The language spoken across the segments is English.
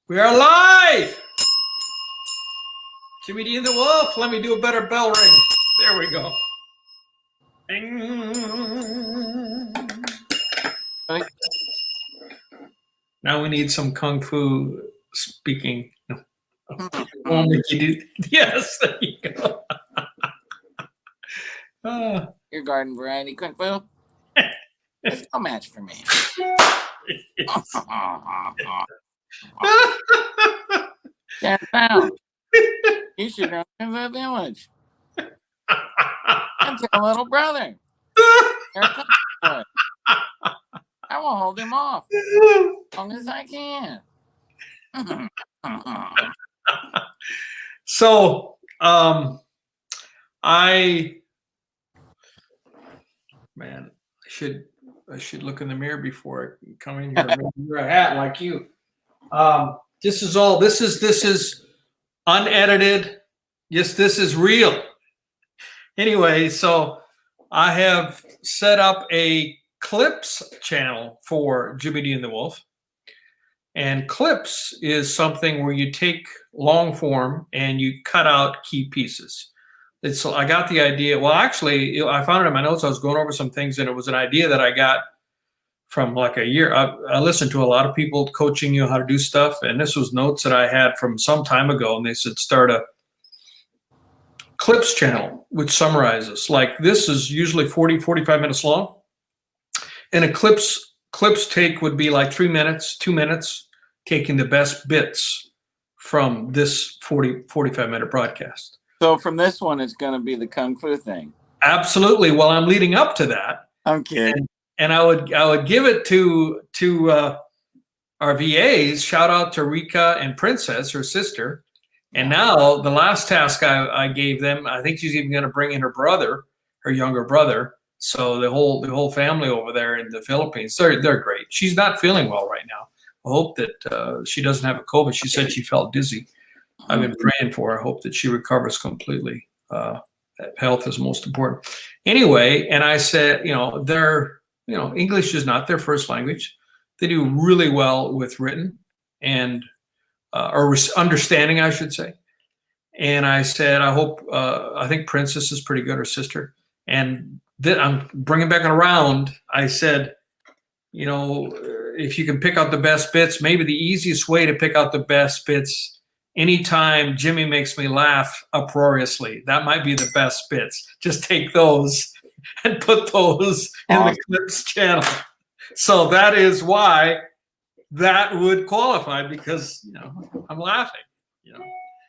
We are live! Jimmy D and the Wolf. Let me do a better bell ring. There we go. Now we need some kung fu speaking. Won't make you do. Yes, there you go. Your garden variety kung fu. It's no match for me. Stand down. You should run in the village. That's your little brother. I will hold him off as long as I can. So, I should look in the mirror before I come in here. Maybe wear a hat like you. This is unedited. Yes, this is real. Anyway, so I have set up a clips channel for Jimmy D and the Wolf. And clips is something where you take long form and you cut out key pieces. I got the idea. Well, actually, I found it in my notes. I was going over some things, and it was an idea that I got from like a year. I listened to a lot of people coaching you how to do stuff, and this was notes that I had from some time ago, and they said start a clips channel, which summarizes. Like this is usually 40, 45 minutes long, and a clips take would be like 3 minutes, 2 minutes, taking the best bits from this 45-minute broadcast. So from this one, it's going to be the kung fu thing. Absolutely. Well, I'm leading up to that. I'm kidding. And I would give it to our VAs. Shout out to Rika and Princess, her sister. And now the last task I gave them, I think she's even going to bring in her brother, her younger brother. So the whole family over there in the Philippines, they're great. She's not feeling well right now. I hope that she doesn't have a COVID. She said she felt dizzy. I've been praying for her. I hope that she recovers completely. Health is most important. Anyway, and I said, English is not their first language. They do really well with written and or understanding, I should say. And I said, I think Princess is pretty good, her sister. And then I'm bringing back around. I said, if you can pick out the best bits, maybe the easiest way to pick out the best bits, anytime Jimmy makes me laugh uproariously, that might be the best bits. Just take those and put those in the clips channel. So that is why that would qualify, because I'm laughing.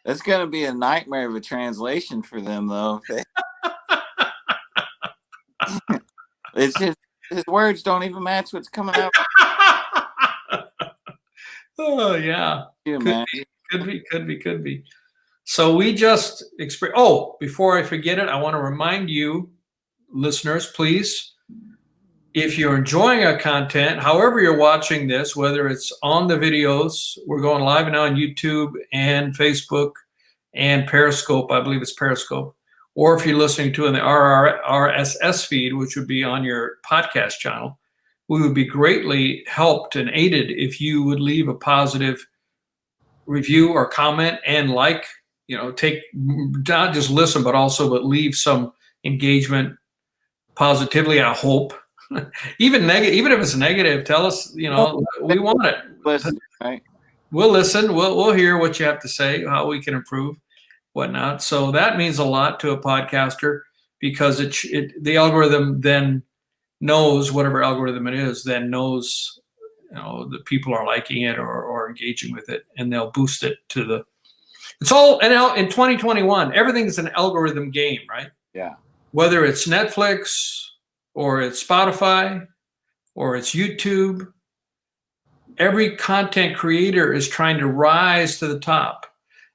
That's going to be a nightmare of a translation for them, though. It's just his words don't even match what's coming out. Oh yeah, could be. So we just before I forget it, I want to remind you, listeners, please, if you're enjoying our content, however you're watching this, whether it's on the videos, we're going live now on YouTube and Facebook and Periscope. I believe it's Periscope. Or if you're listening to in the RSS feed, which would be on your podcast channel, we would be greatly helped and aided if you would leave a positive review or comment and take not just listen, but leave some engagement positively. I hope even if it's negative, tell us, we want it. Listen, right? We'll listen. We'll hear what you have to say, how we can improve, whatnot. So that means a lot to a podcaster, because the algorithm then knows, whatever algorithm it is, then knows, the people are liking it or engaging with it, and they'll boost it to the. It's all in 2021. Everything's an algorithm game, right? Yeah. Whether it's Netflix or it's Spotify or it's YouTube, every content creator is trying to rise to the top.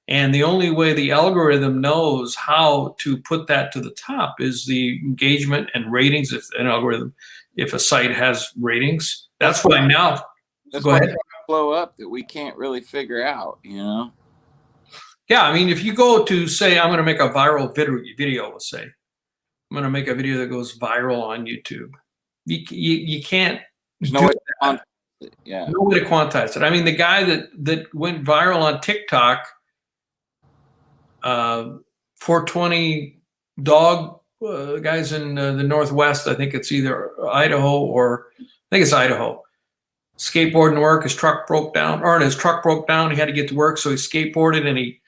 And the only way the algorithm knows how to put that to the top is the engagement and ratings. If a site has ratings, that's why now. That's why they blow up that we can't really figure out, Yeah, I mean, if you go to say, I'm going to make a viral video, let's say, I'm going to make a video that goes viral on YouTube. You can't. There's no way. Yeah. No way to quantize it. I mean, the guy that went viral on TikTok, 420 dog guys in the Northwest. I think it's either Idaho or I think it's Idaho. Skateboarding to work, his truck broke down, or his truck broke down. He had to get to work, so he skateboarded and he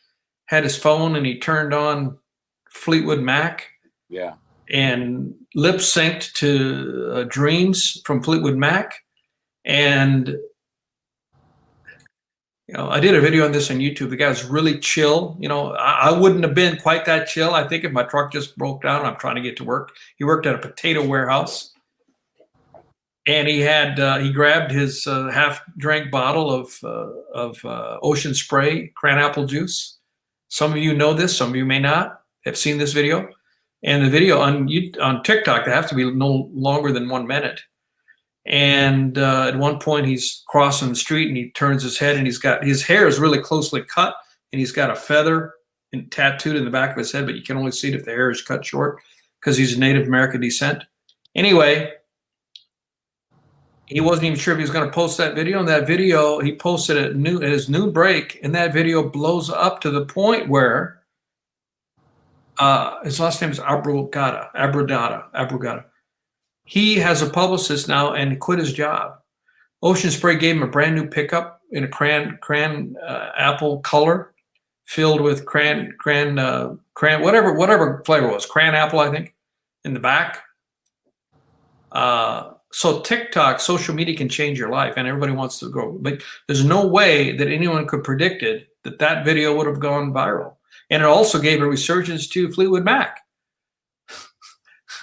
had his phone and he turned on Fleetwood Mac. Yeah. And lip synced to Dreams from Fleetwood Mac. And I did a video on this on YouTube. The guy's really chill. I wouldn't have been quite that chill, I think, if my truck just broke down and I'm trying to get to work. He worked at a potato warehouse. And he grabbed his half-drank bottle of Ocean Spray cran apple juice. Some of you know this. Some of you may not have seen this video. And the video on TikTok, they have to be no longer than 1 minute. And at one point, he's crossing the street and he turns his head and his hair is really closely cut and he's got a feather tattooed in the back of his head, but you can only see it if the hair is cut short because he's Native American descent. Anyway, he wasn't even sure if he was going to post that video. And that video he posted at his noon break, and that video blows up to the point where his last name is Abrugada. He has a publicist now and quit his job. Ocean Spray gave him a brand new pickup in a cran apple color, filled with cran whatever flavor it was, cran apple, I think, in the back. So TikTok, social media can change your life, and everybody wants to grow. But there's no way that anyone could predicted that video would have gone viral. And it also gave a resurgence to Fleetwood Mac.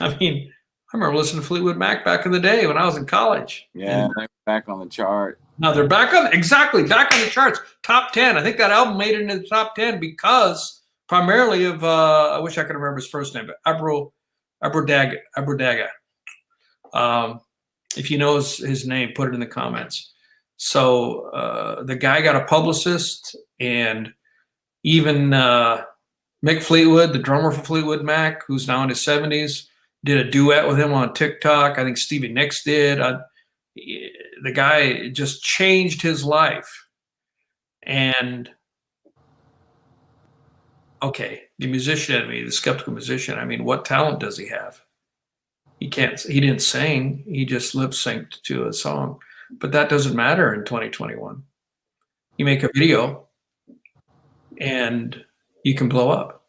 I mean, I remember listening to Fleetwood Mac back in the day when I was in college. Yeah, they're back on the chart. Now they're back on the charts. Top 10. I think that album made it into the top 10 because primarily of I wish I could remember his first name, but Abrugada. If you know his name, put it in the comments. So the guy got a publicist, and even Mick Fleetwood, the drummer for Fleetwood Mac, who's now in his 70s, did a duet with him on TikTok. I think Stevie Nicks did. The guy just changed his life. And okay, the musician in me, the skeptical musician, I mean, what talent does he have? He didn't sing, he just lip synced to a song. But that doesn't matter in 2021. You make a video and you can blow up.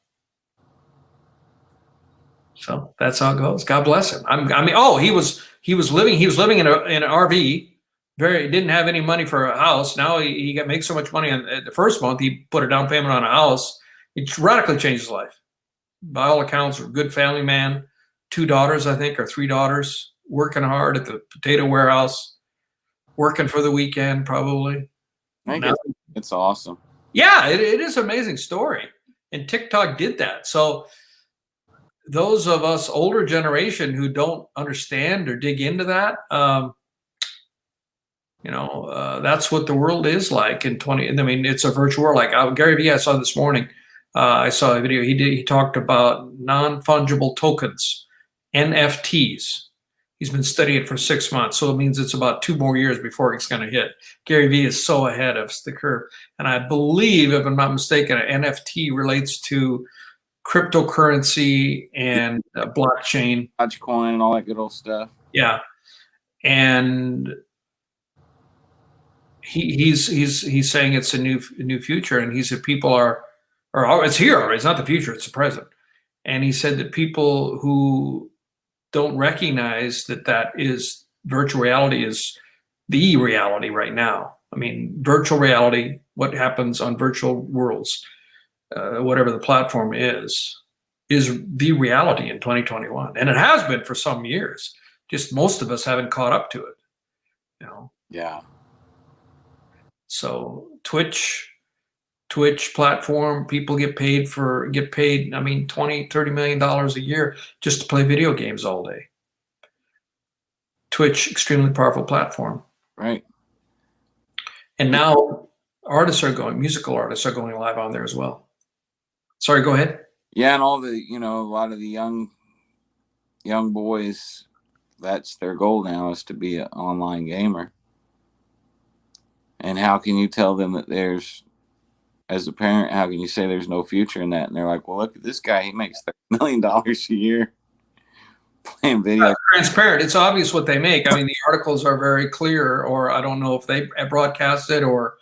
So that's how it goes. God bless him. He was living in an RV. Didn't have any money for a house. Now he makes so much money on the first month. He put a down payment on a house. It radically changed his life. By all accounts, a good family man. 2 daughters, I think, or 3 daughters, working hard at the potato warehouse, working for the weekend, probably. It's awesome. Yeah, it is an amazing story. And TikTok did that. So those of us older generation who don't understand or dig into that, that's what the world is like in 20. I mean, it's a virtual world. Like Gary Vee, I saw this morning. I saw a video he talked about non-fungible tokens, NFTs. He's been studying it for 6 months, so it means it's about 2 more years before it's going to hit. Gary Vee is so ahead of the curve, and I believe, if I'm not mistaken, an NFT relates to cryptocurrency and blockchain, Dogecoin, and all that good old stuff. Yeah, and he's saying it's a new future, and he said people are it's here already. It's not the future; it's the present. And he said that people who don't recognize that is virtual reality is the reality right now. I mean, virtual reality, what happens on virtual worlds, whatever the platform is the reality in 2021. And it has been for some years. Just most of us haven't caught up to it. Yeah. So Twitch platform, people get paid, I mean, $20-30 million a year just to play video games all day. Twitch, extremely powerful platform. Right. And now musical artists are going live on there as well. Sorry, go ahead. Yeah, and all the, a lot of the young boys, that's their goal now, is to be an online gamer. And how can you tell them that there's, as a parent, how can you say there's no future in that? And they're like, well, look at this guy. He makes $30 million a year playing video. Transparent. It's obvious what they make. I mean, the articles are very clear, or I don't know if they broadcast it or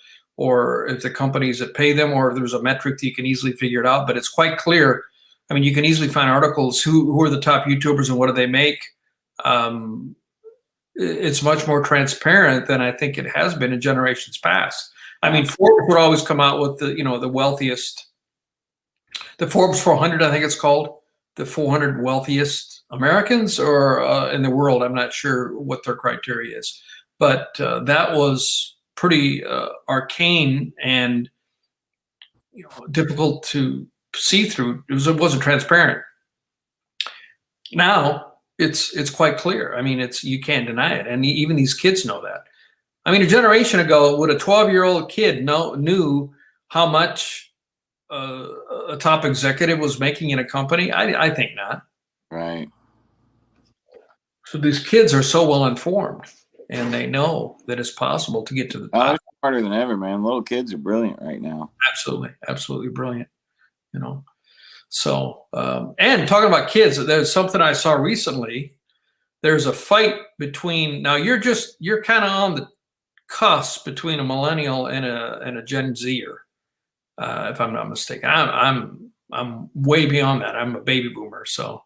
if the companies that pay them, or if there's a metric that you can easily figure it out, but it's quite clear. I mean, you can easily find articles, who are the top YouTubers and what do they make. It's much more transparent than I think it has been in generations past. I mean, Forbes would always come out with the wealthiest, the Forbes 400, I think it's called, the 400 wealthiest Americans or in the world. I'm not sure what their criteria is, but that was pretty arcane and difficult to see through. It wasn't transparent. Now it's quite clear. I mean, you can't deny it, and even these kids know that. I mean, a generation ago, would a 12-year-old kid knew how much a top executive was making in a company? I think not. Right. So these kids are so well informed, and they know that it's possible to get to the top. They're smarter than ever, man. Little kids are brilliant right now. Absolutely, absolutely brilliant. So, and talking about kids, there's something I saw recently. There's a fight between, now you're kind of on the cusp between a millennial and a Gen Zer, if I'm not mistaken. I'm way beyond that. I'm a baby boomer, so.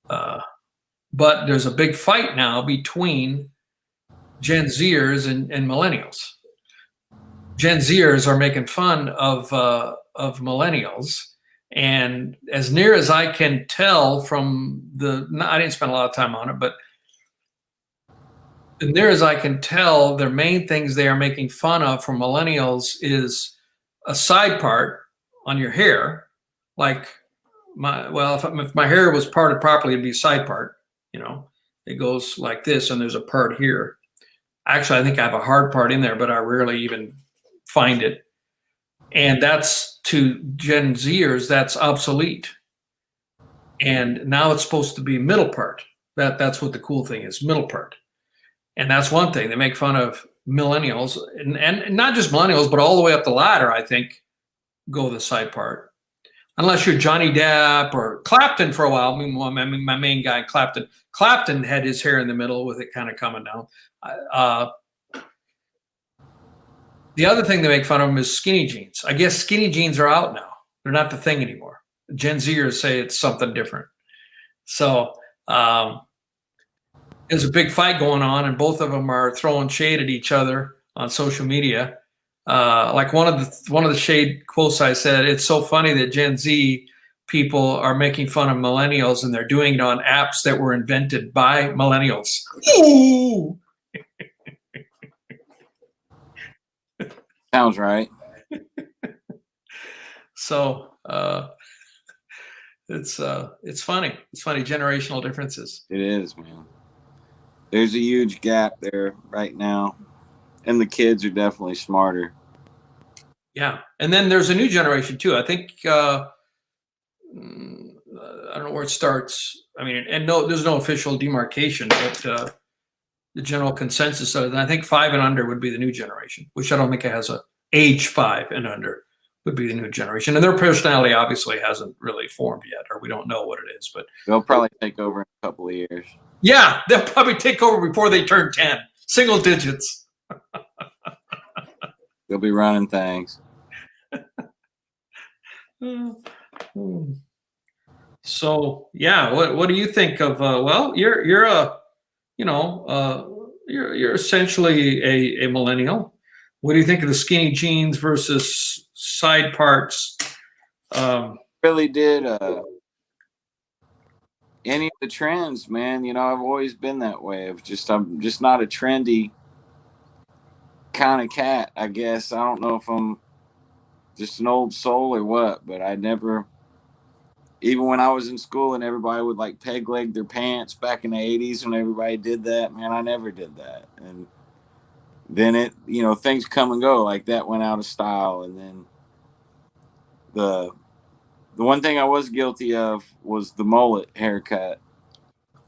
But there's a big fight now between Gen Zers and millennials. Gen Zers are making fun of millennials. And as near as I can tell from I didn't spend a lot of time on it, but as near as I can tell, their main things they are making fun of from millennials is a side part on your hair. Like if my hair was parted properly, it'd be a side part. It goes like this, and there's a part here. Actually, I think I have a hard part in there, but I rarely even find it. And that's, to Gen Zers, that's obsolete. And now it's supposed to be middle part. That's what the cool thing is, middle part. And that's one thing. They make fun of millennials, and not just millennials, but all the way up the ladder, I think, go the side part. Unless you're Johnny Depp or Clapton for a while. I mean, my main guy, Clapton. Clapton had his hair in the middle with it kind of coming down. The other thing they make fun of them is skinny jeans. I guess skinny jeans are out now. They're not the thing anymore. Gen Zers say it's something different. So there's a big fight going on, and both of them are throwing shade at each other on social media. Like one of the shade quotes I said, it's so funny that Gen Z people are making fun of millennials, and they're doing it on apps that were invented by millennials. Ooh. Sounds right. So it's funny. It's funny, generational differences. It is, man. There's a huge gap there right now, and the kids are definitely smarter. Yeah, and then there's a new generation too. I think I don't know where it starts. I mean, and there's no official demarcation, but the general consensus of it, I think 5 and under would be the new generation, which I don't think it has a age 5 and under would be the new generation. And their personality obviously hasn't really formed yet, or we don't know what it is, but they'll probably take over in a couple of years. Yeah, they'll probably take over before they turn 10, single digits. They'll be running things. So yeah, what do you think of? Well, you're essentially a millennial. What do you think of the skinny jeans versus side parts? Really did any of the trends, man. I've always been that way. I'm just not a trendy kind of cat, I guess. I don't know if I'm just an old soul or what, but I never, even when I was in school and everybody would like peg leg their pants back in the 80s when everybody did that, man, I never did that. And then things come and go, like that went out of style. And then the one thing I was guilty of was the mullet haircut.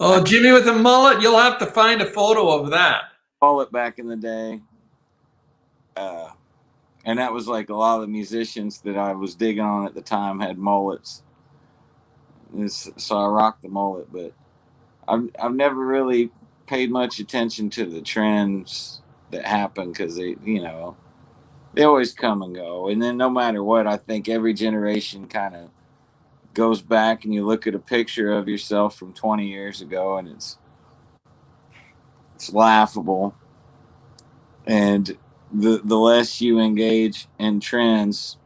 Oh, Jimmy with the mullet, you'll have to find a photo of that. Mullet back in the day. And that was like a lot of the musicians that I was digging on at the time had mullets. So I rocked the mullet, but I've never really paid much attention to the trends that happen because they always come and go. And then no matter what, I think every generation kind of goes back and you look at a picture of yourself from 20 years ago and it's laughable. And the less you engage in trends,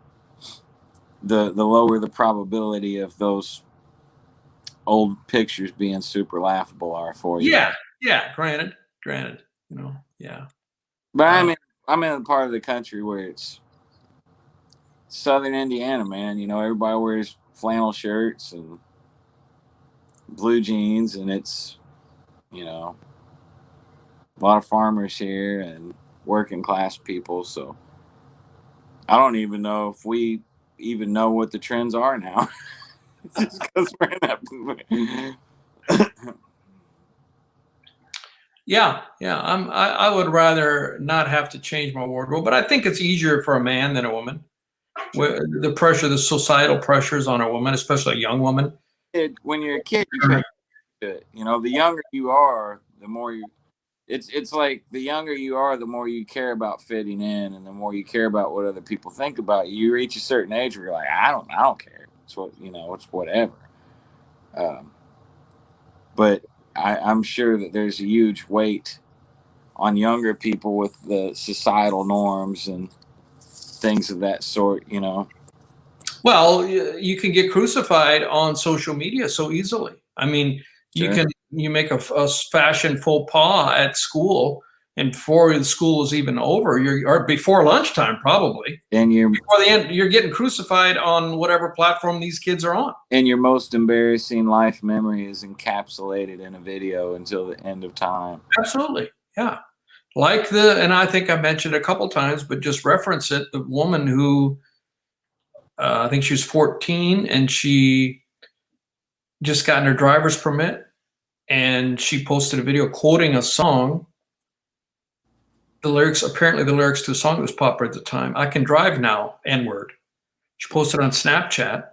the lower the probability of those old pictures being super laughable are for you. Yeah. Granted. Yeah. But I'm in a part of the country where it's Southern Indiana, man. Everybody wears flannel shirts and blue jeans, and it's a lot of farmers here and working class people. So I don't even know if we even know what the trends are now. Just because we're in that. I would rather not have to change my wardrobe, but I think it's easier for a man than a woman. The societal pressures on a woman, especially a young woman. When you're a kid, you pay it. The younger you are, the more you. It's like the younger you are, the more you care about fitting in, and the more you care about what other people think about you. You reach a certain age where you're like, I don't care. It's it's whatever. But I'm sure that there's a huge weight on younger people with the societal norms and things of that sort. Well, you can get crucified on social media so easily. I mean, Sure. you make a fashion faux pas at school, and before the school is even over, or before lunchtime probably, and before the end, you're getting crucified on whatever platform these kids are on. And your most embarrassing life memory is encapsulated in a video until the end of time. Absolutely, yeah. And I think I mentioned it a couple times, but just reference it. The woman who I think she was 14 and she just gotten her driver's permit, and she posted a video quoting a song. Apparently the lyrics to a song that was popular at the time, "I Can Drive Now, N-word." She posted on Snapchat.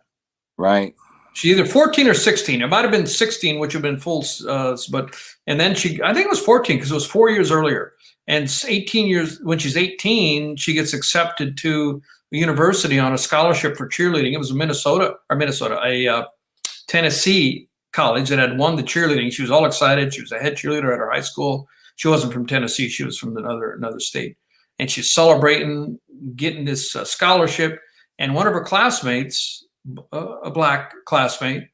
Right. She's either 14 or 16. It might have been 16, which would have been full, and then I think it was 14 because it was 4 years earlier. And 18 years, when she's 18, she gets accepted to a university on a scholarship for cheerleading. It was a Tennessee college that had won the cheerleading. She was all excited. She was a head cheerleader at her high school. She wasn't from Tennessee. She was from another state. And she's celebrating getting this scholarship. And one of her classmates, a black classmate,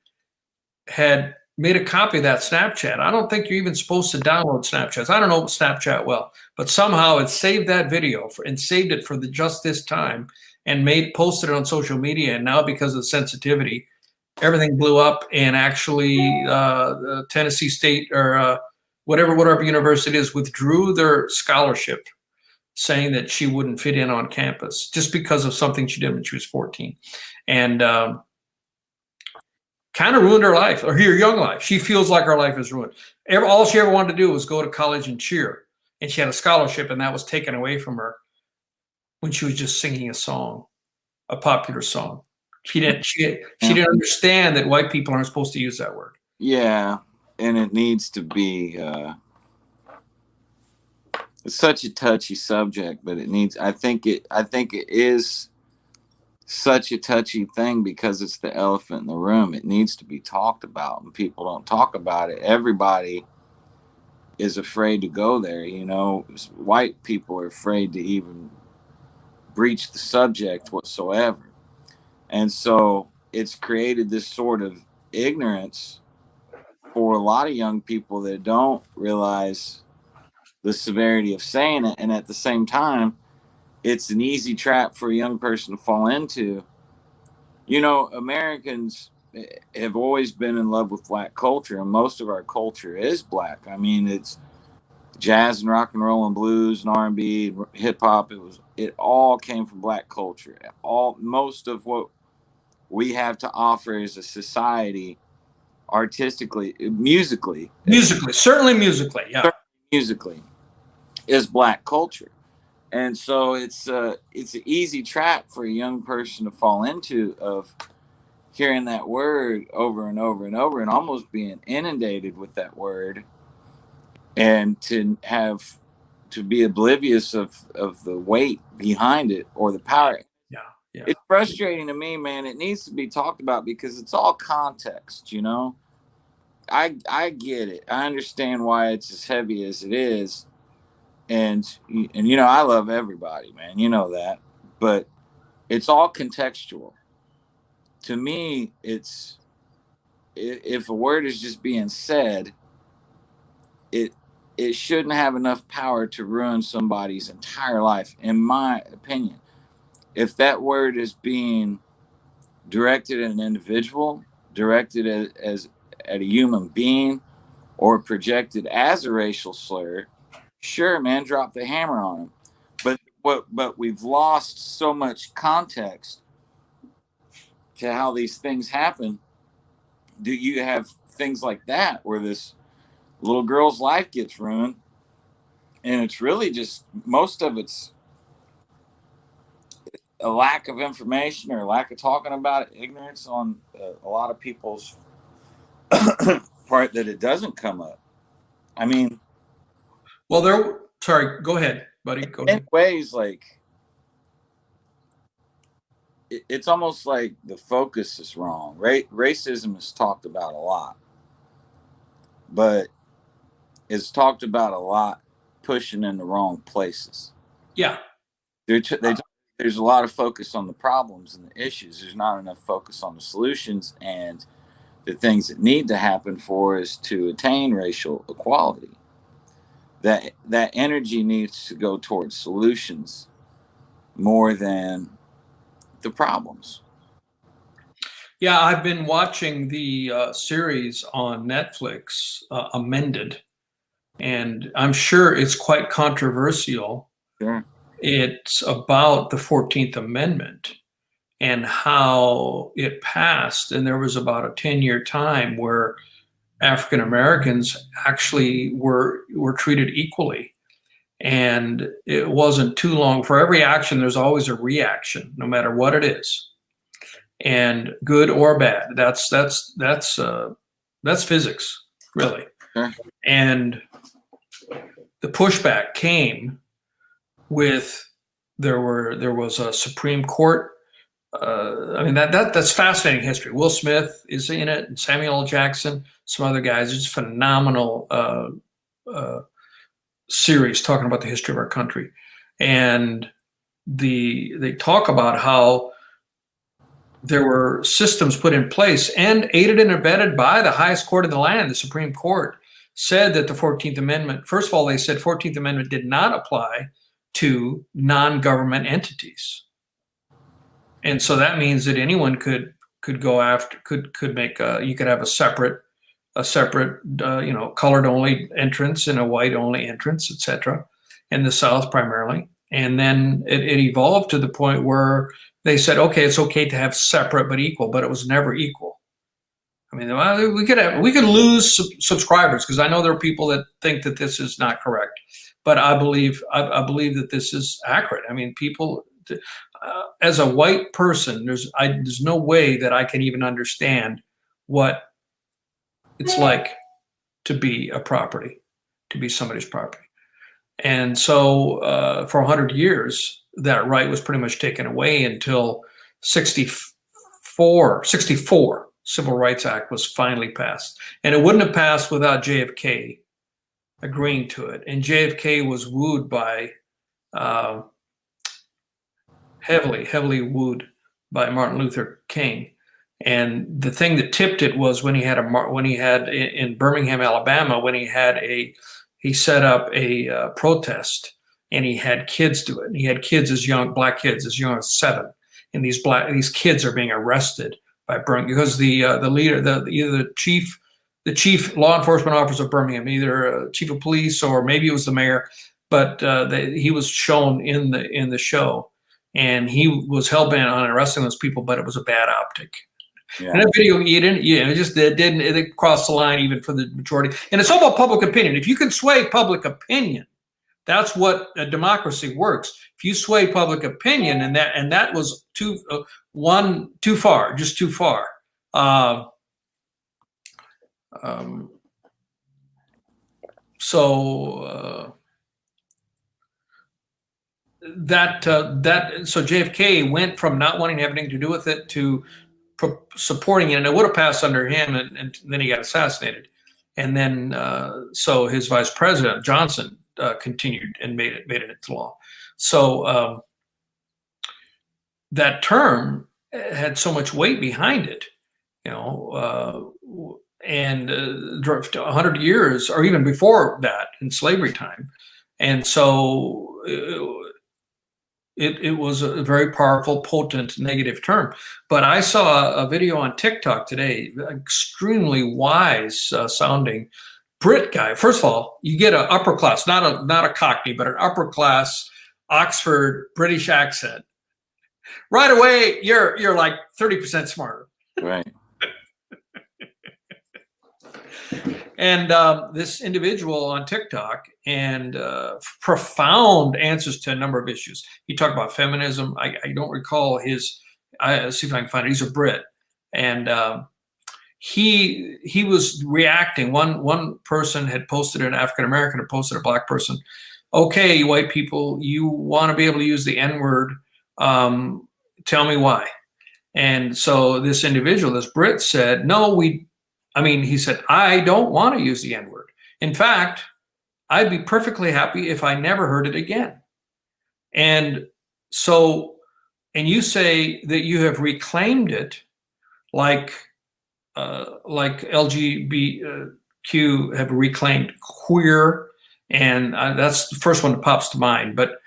had made a copy of that Snapchat. I don't think you're even supposed to download Snapchats. I don't know Snapchat well, but somehow it saved that video and saved it for just this time and posted it on social media. And now because of the sensitivity, everything blew up, and actually Tennessee State or whatever university it is withdrew their scholarship, saying that she wouldn't fit in on campus just because of something she did when she was 14. And kind of ruined her life, or her young life. She feels like her life is ruined. All she ever wanted to do was go to college and cheer. And she had a scholarship, and that was taken away from her when she was just singing a song, a popular song. She didn't understand that white people aren't supposed to use that word. Yeah, and it needs to be it's such a touchy subject, but I think it is such a touchy thing because it's the elephant in the room. It needs to be talked about, and people don't talk about it. Everybody is afraid to go there. White people are afraid to even breach the subject whatsoever. And so it's created this sort of ignorance for a lot of young people that don't realize the severity of saying it. And at the same time, it's an easy trap for a young person to fall into. Americans have always been in love with black culture, and most of our culture is black. I mean, it's jazz and rock and roll and blues and R&B and hip hop. It all came from black culture. Most of what we have to offer as a society, artistically, certainly musically, yeah, musically, is black culture. And so it's an easy trap for a young person to fall into, of hearing that word over and over and over and almost being inundated with that word, and to be oblivious of the weight behind it or the power. Yeah, yeah, It's frustrating to me, man. It needs to be talked about because it's all context, you know. I get it. I understand why it's as heavy as it is, and you know, I love everybody, man. You know that, but it's all contextual. To me, it's, if a word is just being said, it it shouldn't have enough power to ruin somebody's entire life, in my opinion. If that word is being directed at an individual, directed as at a human being, or projected as a racial slur, sure, man, drop the hammer on him. But we've lost so much context to how these things happen. Do you have things like that where this little girl's life gets ruined, and it's really just, most of it's a lack of information or lack of talking about it, ignorance on a lot of people's part, that it doesn't come up. I mean, well, sorry, go ahead, buddy, go in ahead. ways, like, it's almost like the focus is wrong. Right? Racism is talked about a lot, but it's talked about a lot pushing in the wrong places. Yeah, There's a lot of focus on the problems and the issues. There's not enough focus on the solutions and the things that need to happen for us to attain racial equality. That energy needs to go towards solutions more than the problems. yeah, I've been watching the series on Netflix, Amended, and I'm sure it's quite controversial. Sure. It's about the 14th Amendment and how it passed. And there was about a 10-year time where African Americans actually were treated equally. And it wasn't too long. For every action, there's always a reaction, no matter what it is, and good or bad. That's physics, really. Sure. And the pushback came with there was a Supreme Court. I mean that's fascinating history. Will Smith is in it, and Samuel L. Jackson, some other guys. It's phenomenal series talking about the history of our country, and they talk about how there were systems put in place and aided and abetted by the highest court in the land, the Supreme Court, said that the 14th Amendment, first of all, they said 14th Amendment did not apply to non-government entities. And so that means that anyone could go after, could make you could have a separate colored only entrance and a white only entrance, etc. in the South primarily. And then it evolved to the point where they said, okay, it's okay to have separate but equal, but it was never equal. I mean, we could lose subscribers, because I know there are people that think that this is not correct, but I believe that this is accurate. I mean, people, as a white person, there's no way that I can even understand what it's like to be a property, to be somebody's property. And so for 100 years, that right was pretty much taken away until 64 Civil Rights Act was finally passed. And it wouldn't have passed without JFK agreeing to it. And JFK was wooed by, heavily wooed by Martin Luther King. And the thing that tipped it was when he had in Birmingham, Alabama, when he set up a protest, and he had kids do it. And he had kids black kids as young as 7, and these kids are being arrested by Birmingham because the leader, either the chief law enforcement officer of Birmingham, either chief of police or maybe it was the mayor, but he was shown in the show, and he was hell bent on arresting those people, but it was a bad optic. Yeah. And that video, it crossed the line even for the majority. And it's all about public opinion. If you can sway public opinion, That's what a democracy works. If you sway public opinion, and that was too far, just too far. So JFK went from not wanting to have anything to do with it to supporting it, and it would have passed under him, and then he got assassinated, and then so his vice president Johnson continued and made it into law. So that term had so much weight behind it, and 100 years or even before that in slavery time, and so it was a very powerful, potent negative term. But I saw a video on TikTok today, extremely wise sounding Brit guy. First of all, you get an upper class, not a Cockney, but an upper class Oxford British accent. Right away, you're like 30% smarter. Right. And this individual on TikTok and profound answers to a number of issues. He talked about feminism. I don't recall his. I'll see if I can find it. He's a Brit, and he was reacting. One person had posted, an African American had posted, a black person. Okay, you white people, you want to be able to use the N-word. Tell me why. And so this individual, this Brit, said, no, he said, I don't want to use the N-word. In fact, I'd be perfectly happy if I never heard it again. And so, and you say that you have reclaimed it like LGBTQ have reclaimed queer, and that's the first one that pops to mind. But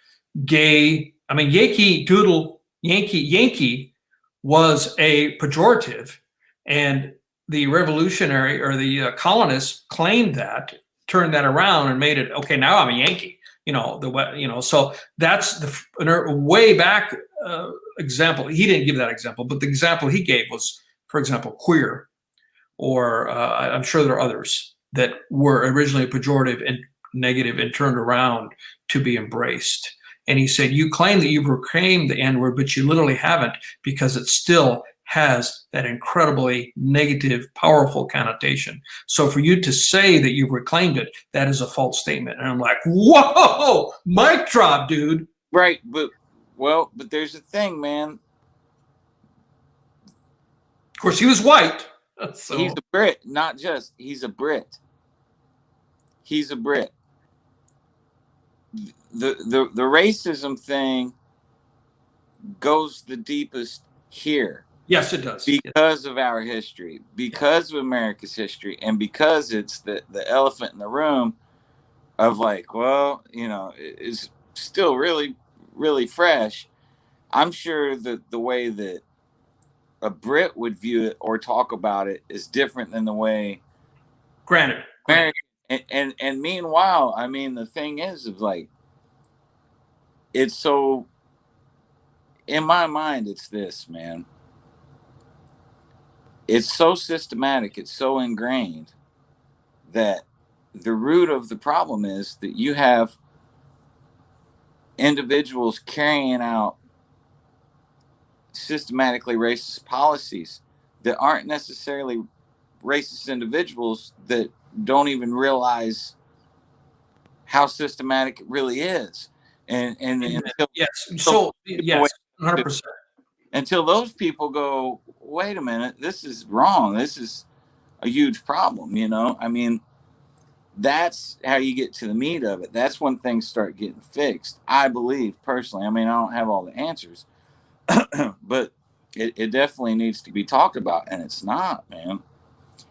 gay, Yankee Doodle, Yankee was a pejorative, and the revolutionary or the colonists claimed that, turned that around and made it, okay, now I'm a Yankee, so that's the way back example. He didn't give that example, but the example he gave was, for example, queer, or I'm sure there are others that were originally pejorative and negative and turned around to be embraced. And he said, you claim that you've reclaimed the N-word, but you literally haven't, because it still has that incredibly negative, powerful connotation. So for you to say that you've reclaimed it, that is a false statement. And I'm like, whoa, mic drop, dude. Right, but there's a thing, man. Of course, he was white. So. He's a Brit, not just, he's a Brit. He's a Brit. The racism thing goes the deepest here. Yes, it does. Because of our history, because of America's history, and because it's the elephant in the room of like, well, it's still really, really fresh. I'm sure that the way that a Brit would view it or talk about it is different than the way Granted. And meanwhile, the thing is like, it's so, in my mind, it's this, man. It's so systematic, it's so ingrained that the root of the problem is that you have individuals carrying out systematically racist policies that aren't necessarily racist individuals, that don't even realize how systematic it really is. And until, yes, so yes, 100%. Until those people go, wait a minute, this is wrong. This is a huge problem, That's how you get to the meat of it. That's when things start getting fixed, I believe, personally. I don't have all the answers, but it definitely needs to be talked about, and it's not, man.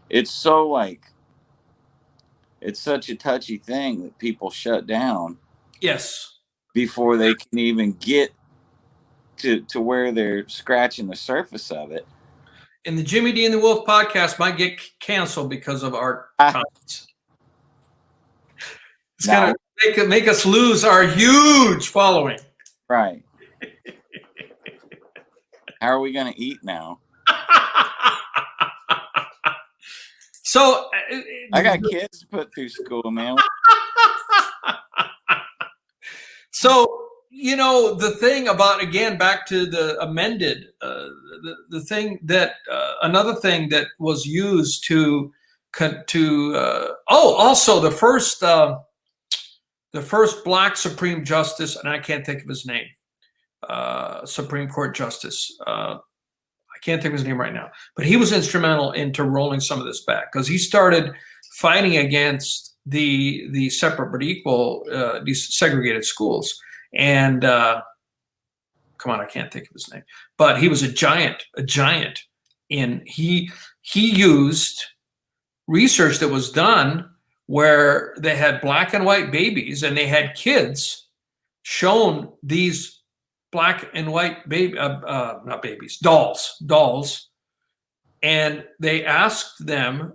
It's so like, it's such a touchy thing that people shut down. Yes. Before they can even get to where they're scratching the surface of it. And the Jimmy D and the Wolf podcast might get canceled because of our comments. It's going to make us lose our huge following. Right. How are we going to eat now? So I got kids to put through school, man. So, the thing about, again, back to the amended, the thing that, another thing that was used also the first black Supreme Justice, and I can't think of his name, Supreme Court Justice. I can't think of his name right now, but he was instrumental into rolling some of this back, because he started fighting against the separate but equal, these segregated schools. And come on, I can't think of his name, but he was a giant in he used research that was done where they had black and white babies, and they had kids shown these black and white not babies, dolls, and they asked them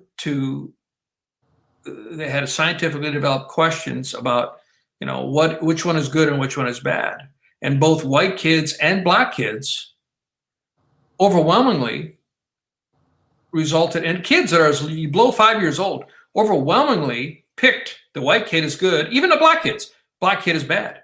they had scientifically developed questions about, which one is good and which one is bad. And both white kids and black kids overwhelmingly resulted, and kids that are below 5 years old overwhelmingly picked the white kid is good, even the black kid is bad.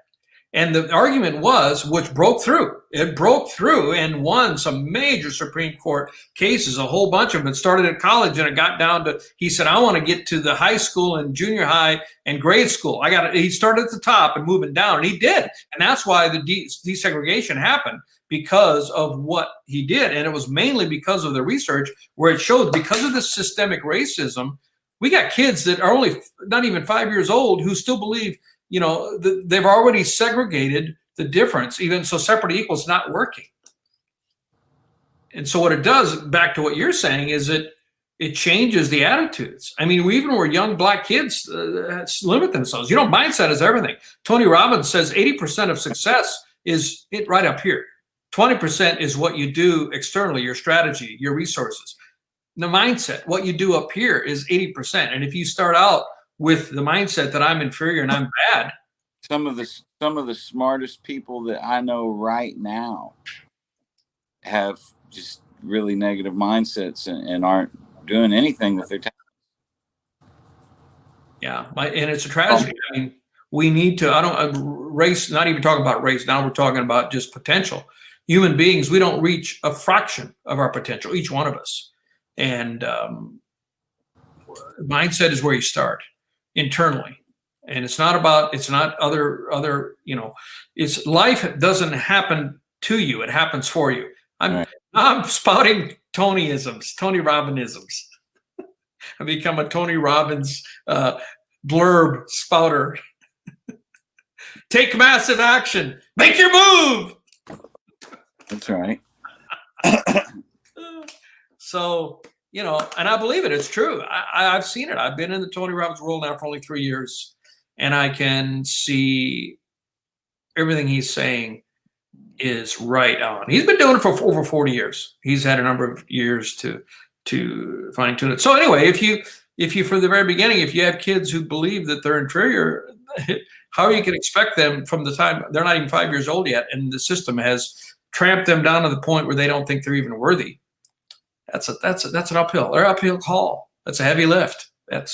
And the argument was, which broke through. It broke through and won some major Supreme Court cases, a whole bunch of them. It started at college, and it got down to, he said, I want to get to the high school and junior high and grade school. He started at the top and moving down, and he did. And that's why the desegregation happened, because of what he did. And it was mainly because of the research where it showed, because of the systemic racism, we got kids that are only not even 5 years old who still believe, they've already segregated the difference, even so separate equals not working. And so what it does, back to what you're saying, is it changes the attitudes. I mean, we even were young black kids limit themselves. Mindset is everything. Tony Robbins says 80% of success is it right up here. 20% is what you do externally, your strategy, your resources. The mindset, what you do up here, is 80%. And if you start out with the mindset that I'm inferior and I'm bad. Some of the smartest people that I know right now have just really negative mindsets and aren't doing anything with their time. Yeah, and it's a tragedy. I mean, we need to, race, not even talking about race. Now we're talking about just potential. Human beings, we don't reach a fraction of our potential, each one of us. And mindset is where you start. Internally, and it's not other it's life doesn't happen to you, it happens for you. I'm spouting Tony Robbinisms. I become a Tony Robbins blurb spouter. Take massive action, make your move. That's right. So, and I believe it. It's true. I've seen it. I've been in the Tony Robbins world now for only 3 years, and I can see everything he's saying is right on. He's been doing it for over 40 years. He's had a number of years to fine tune it. So anyway, if you from the very beginning, if you have kids who believe that they're inferior, how you can expect them from the time they're not even 5 years old yet, and the system has tramped them down to the point where they don't think they're even worthy. That's an uphill call. That's a heavy lift. Yeah,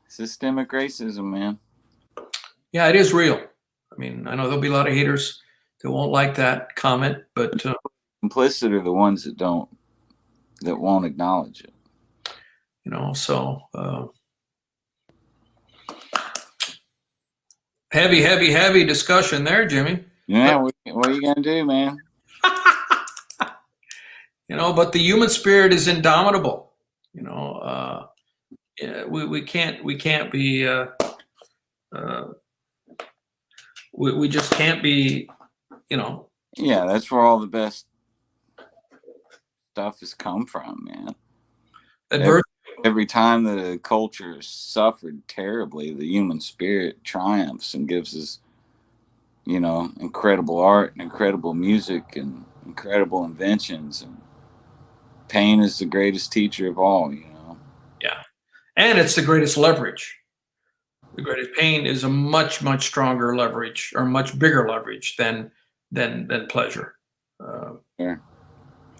systemic racism, man. Yeah, it is real. I mean, I know there'll be a lot of haters that won't like that comment, but complicit are the ones that won't acknowledge it. Heavy discussion there, Jimmy. Yeah, what are you gonna do, man? But the human spirit is indomitable. We can't be. We just can't be. Yeah, that's where all the best stuff has come from, man. Every time that a culture has suffered terribly, the human spirit triumphs and gives us, incredible art and incredible music and incredible inventions. And pain is the greatest teacher of all, Yeah. And it's the greatest leverage. The greatest pain is a much, much stronger leverage, or much bigger leverage than pleasure. Yeah.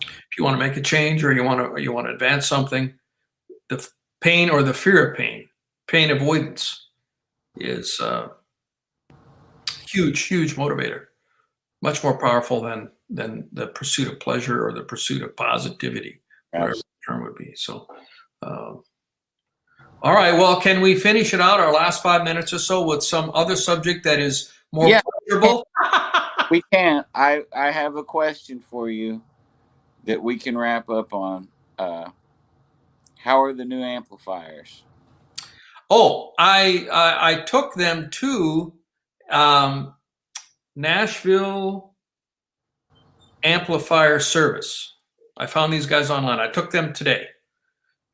If you want to make a change, or you want to advance something, the pain or the fear of pain avoidance is huge motivator, much more powerful than the pursuit of pleasure or the pursuit of positivity, whatever the term would be. So, all right. Well, can we finish it out our last 5 minutes or so with some other subject that is more pleasurable? We can. I have a question for you that we can wrap up on. How are the new amplifiers? Oh, I took them to Nashville Amplifier Service. I found these guys online. I took them today,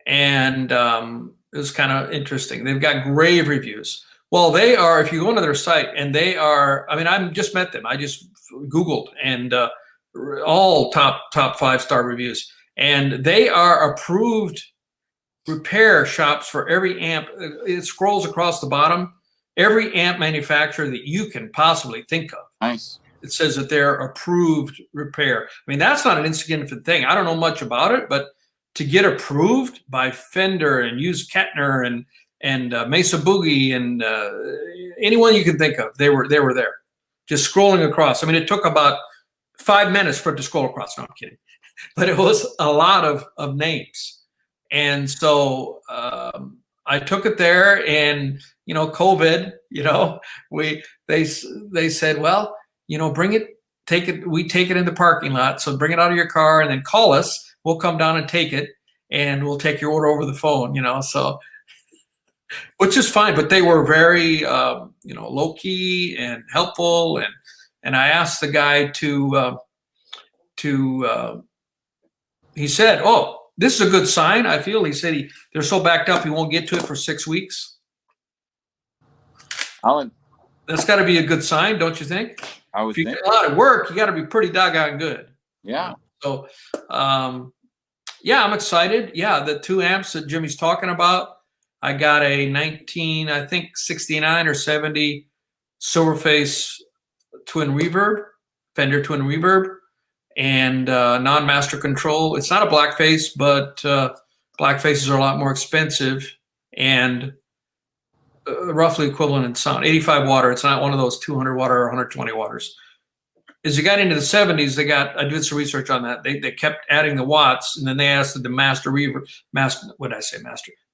and it was kind of interesting. They've got rave reviews. Well, they are, if you go onto their site, and they are, I mean, I just met them. I just Googled, and all top 5-star reviews. And they are approved repair shops for every amp. It scrolls across the bottom. Every amp manufacturer that you can possibly think of. Nice. It says that they're approved repair. I mean, that's not an insignificant thing. I don't know much about it, but to get approved by Fender and Hughes Kettner and Mesa Boogie and anyone you can think of, they were there, just scrolling across. I mean, it took about 5 minutes for it to scroll across. No, I'm kidding, but it was a lot of names, and so I took it there, and COVID, they said, well, bring it, take it. We take it in the parking lot, so bring it out of your car and then call us. We'll come down and take it, and we'll take your order over the phone, so, which is fine. But they were very, low key and helpful. And I asked the guy he said, oh, this is a good sign, I feel. He said they're so backed up, he won't get to it for 6 weeks. That's got to be a good sign, don't you think? If you get a lot of work, you got to be pretty doggone good. Yeah. So, I'm excited. Yeah, the 2 amps that Jimmy's talking about. I got a 69 or 70 Silverface twin reverb, Fender twin reverb, and non-master control. It's not a blackface, but blackfaces are a lot more expensive and roughly equivalent in sound. 85 watt. It's not one of those 200 watt or 120 watters. As you got into the 70s, I did some research on that. They kept adding the watts, and then they asked the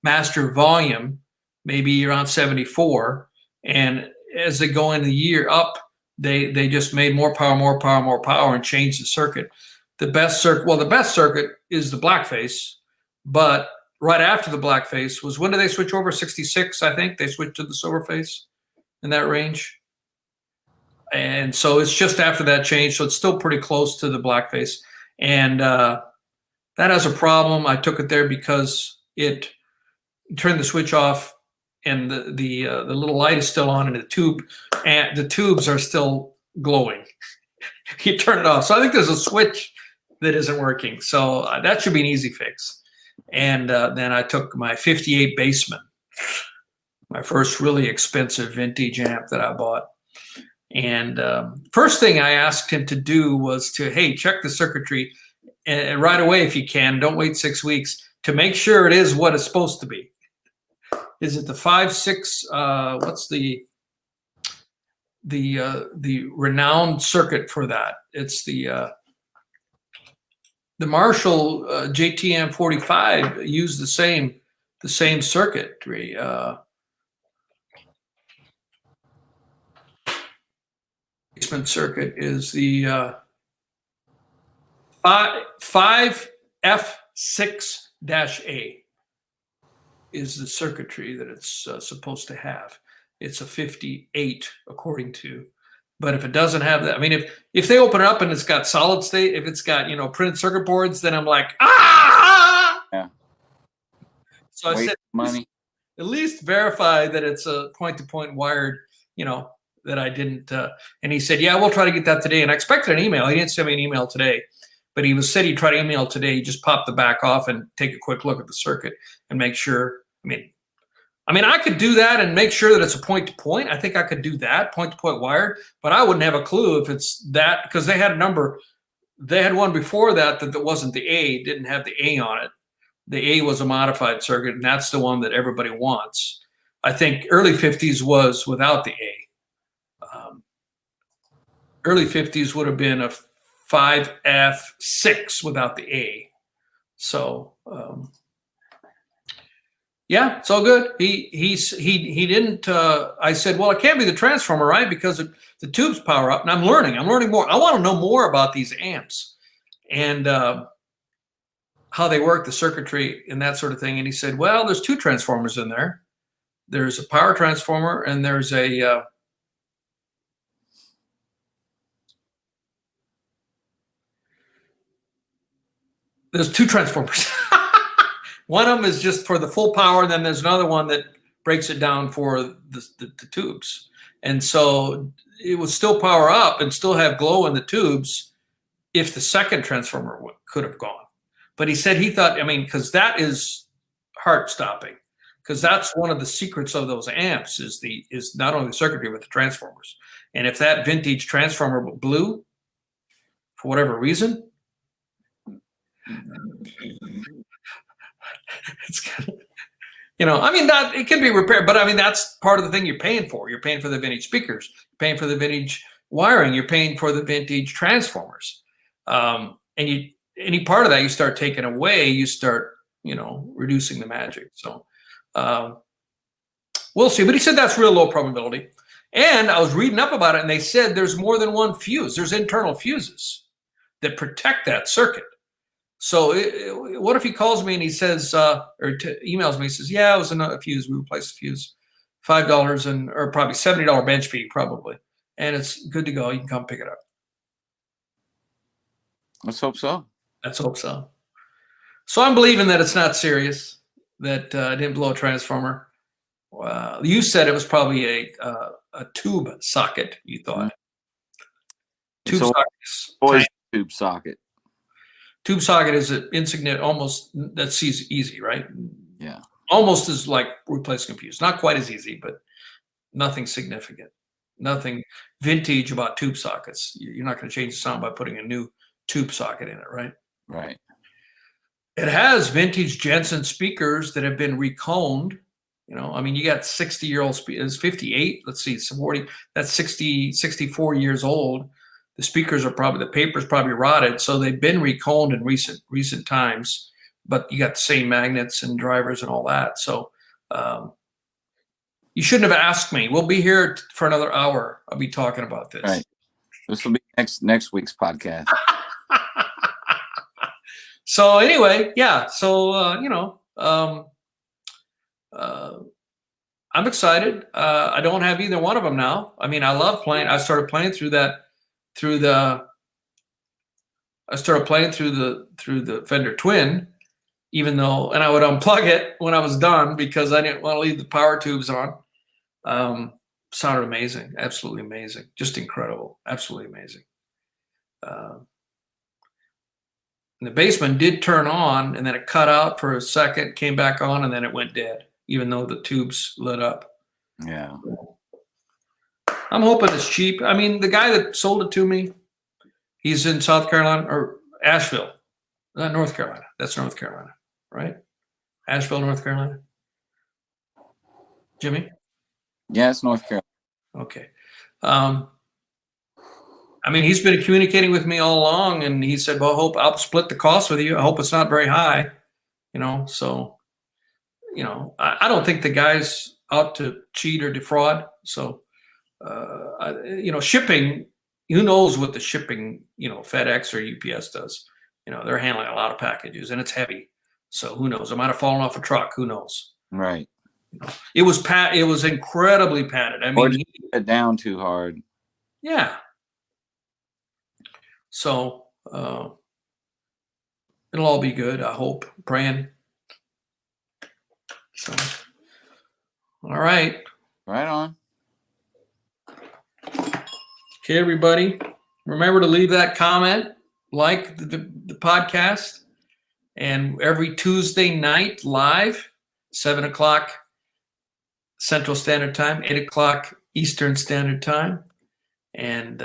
master volume, maybe around 74. And as they go in the year up, they just made more power, and changed the circuit. The best circuit is the blackface, but right after the blackface was, when did they switch over? 66, I think they switched to the Silverface in that range. And so it's just after that change. So it's still pretty close to the blackface. And that has a problem. I took it there because it turned the switch off, and the little light is still on, and the tubes are still glowing. You turn it off. So I think there's a switch that isn't working. So that should be an easy fix. And then I took my 58 Bassman, my first really expensive vintage amp that I bought. And first thing I asked him to do was hey, check the circuitry and right away if you can. Don't wait 6 weeks, to make sure it is what it's supposed to be. Is it the 5-6? What's the renowned circuit for that? It's the Marshall JTM 45 used the same circuitry. Basement circuit is the 5F6-A is the circuitry that it's supposed to have. It's a 58 according to, but if it doesn't have that, I mean, if they open it up and it's got solid state, if it's got printed circuit boards, then I'm like, ah. Yeah. So I said, money. At least verify that it's a point-to-point wired, that I didn't. And he said, yeah, we'll try to get that today. And I expected an email. He didn't send me an email today, but he said he'd try to email today. He just popped the back off and take a quick look at the circuit and make sure. I mean, I could do that and make sure that it's a point-to-point. I think I could do that, point-to-point wired, but I wouldn't have a clue if it's that, because they had a number. They had one before that wasn't the A, didn't have the A on it. The A was a modified circuit, and that's the one that everybody wants. I think early 50s was without the A. Early 50s would have been a 5F6 without the A. So yeah, it's all good. He didn't. I said, well, it can't be the transformer, right? Because the tubes power up, and I'm learning more. I want to know more about these amps and how they work, the circuitry, and that sort of thing. And he said, well, there's two transformers in there. There's a power transformer, and there's a there's two transformers. One of them is just for the full power, and then there's another one that breaks it down for the tubes. And so it would still power up and still have glow in the tubes if the second transformer could have gone. But he said he thought, I mean, because that is heart-stopping, because that's one of the secrets of those amps is not only the circuitry but the transformers. And if that vintage transformer blew for whatever reason, it's kind of, I mean, that it can be repaired, but I mean, that's part of the thing you're paying for. You're paying for the vintage speakers, you're paying for the vintage wiring, you're paying for the vintage transformers. And any part of that you start taking away, you start, reducing the magic. So we'll see. But he said that's real low probability. And I was reading up about it, and they said there's more than one fuse. There's internal fuses that protect that circuit. So what if he calls me and he says, emails me, he says, yeah, it was another fuse. We replaced the fuse, $5 or probably $70 bench fee, probably. And it's good to go. You can come pick it up. Let's hope so. Let's hope so. So I'm believing that it's not serious, that I didn't blow a transformer. You said it was probably a tube socket, you thought. Tube socket. Tube socket. Tube socket is an insignificant, almost, that's easy, right? Yeah. Almost as like replacing a fuse. Not quite as easy, but nothing significant. Nothing vintage about tube sockets. You're not going to change the sound by putting a new tube socket in it, right? Right. It has vintage Jensen speakers that have been reconed. I mean, you got 60-year-old speakers, 58, let's see, 40, that's 64 years old. The speakers are the paper's probably rotted, so they've been reconed in recent times, but you got the same magnets and drivers and all that. So you shouldn't have asked me. We'll be here for another hour. I'll be talking about this. Right. This will be next week's podcast. So anyway, yeah. So I'm excited. I don't have either one of them now. I mean, I love playing. I started playing through the Fender Twin, even though, and I would unplug it when I was done because I didn't want to leave the power tubes on. Sounded amazing, absolutely amazing, just incredible, absolutely amazing. And the bassman did turn on, and then it cut out for a second, came back on, and then it went dead, even though the tubes lit up. Yeah. I'm hoping it's cheap. I mean, the guy that sold it to me, he's in South Carolina or Asheville, not North Carolina. That's North Carolina, right? Asheville, North Carolina. Jimmy? Yeah, it's North Carolina. Okay. I mean, he's been communicating with me all along, and he said, well, I'll split the cost with you. I hope it's not very high, so, I don't think the guy's out to cheat or defraud. So, shipping, who knows what the shipping, FedEx or UPS does. They're handling a lot of packages, and it's heavy. So who knows? It might have fallen off a truck. Who knows? Right. It was incredibly padded. I mean, or just put it down too hard. Yeah. So it'll all be good. I hope. Praying. So, all right. Right on. Okay, everybody. Remember to leave that comment, like the podcast, and every Tuesday night live, 7 o'clock Central Standard Time, 8 o'clock Eastern Standard Time, and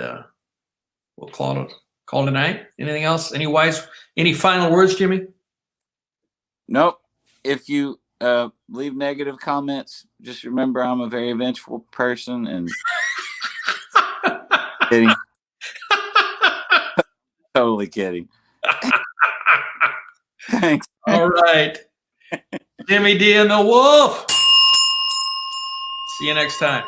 we'll call it a night. Anything else? Any final words, Jimmy? Nope. If you leave negative comments. Just remember, I'm a very vengeful person, and kidding. Totally kidding. Thanks. All right. Jimmy D and the Wolf. See you next time.